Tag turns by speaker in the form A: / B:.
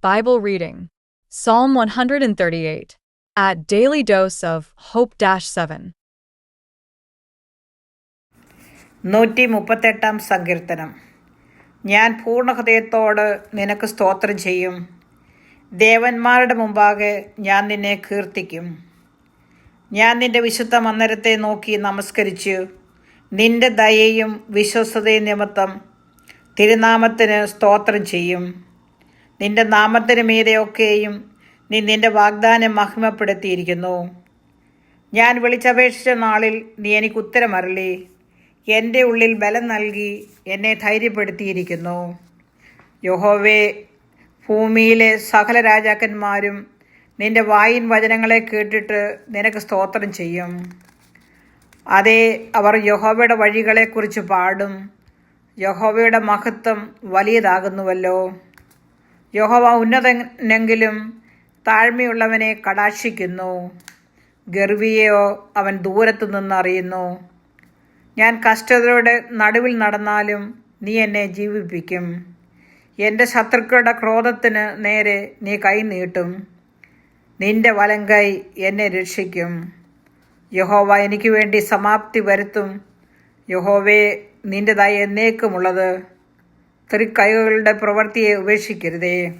A: Bible reading Psalm 138 at Daily Dose of Hope-7.
B: 138 സങ്കീർത്തനം. ഞാൻ പൂർണ്ണഹൃദയത്തോട് നിനക്ക് സ്തോത്രം ചെയ്യും. ദേവന്മാരുടെ മുമ്പാകെ ഞാൻ നിന്നെ കീർത്തിക്കും. ഞാൻ നിന്റെ വിശുദ്ധ മന്ദിരത്തെ നോക്കി നമസ്കരിച്ചു. നിന്റെ ദയയും വിശ്വസ്തതയും നിമിത്തം തിരുനാമത്തിന് സ്തോത്രം ചെയ്യും. നിന്റെ നാമത്തിന് മീതെയൊക്കെയും നീ നിന്റെ വാഗ്ദാനം മഹിമപ്പെടുത്തിയിരിക്കുന്നു. ഞാൻ വിളിച്ചപേക്ഷിച്ച നാളിൽ നീ എനിക്ക് ഉത്തരമരുളി. എൻ്റെ ഉള്ളിൽ ബലം നൽകി എന്നെ ധൈര്യപ്പെടുത്തിയിരിക്കുന്നു. യഹോവേ, ഭൂമിയിലെ സകല രാജാക്കന്മാരും നിന്റെ വായിൻ വചനങ്ങളെ കേട്ടിട്ട് നിനക്ക് സ്തോത്രം ചെയ്യും. അതേ, അവർ യഹോവയുടെ വഴികളെക്കുറിച്ച് പാടും. യഹോവയുടെ മഹത്വം വലിയതാകുന്നുവല്ലോ. യഹോവ ഉന്നതനെങ്കിലും താഴ്മയുള്ളവനെ കടാക്ഷിക്കുന്നു. ഗർവിയെയോ അവൻ ദൂരത്തു നിന്നറിയുന്നു. ഞാൻ കഷ്ടതയുടെ നടുവിൽ നടന്നാലും നീ എന്നെ ജീവിപ്പിക്കും. എൻ്റെ ശത്രുക്കളുടെ ക്രോധത്തിന് നേരെ നീ കൈ നീട്ടും. നിന്റെ വലങ്കൈ എന്നെ രക്ഷിക്കും. യഹോവ എനിക്ക് വേണ്ടി സമാപ്തി വരുത്തും. യഹോവേ, നിന്റെ ദയ എന്നേക്കുമുള്ളത്. തൃക്കൈകളുടെ പ്രവൃത്തിയെ ഉപേക്ഷിക്കരുതേ.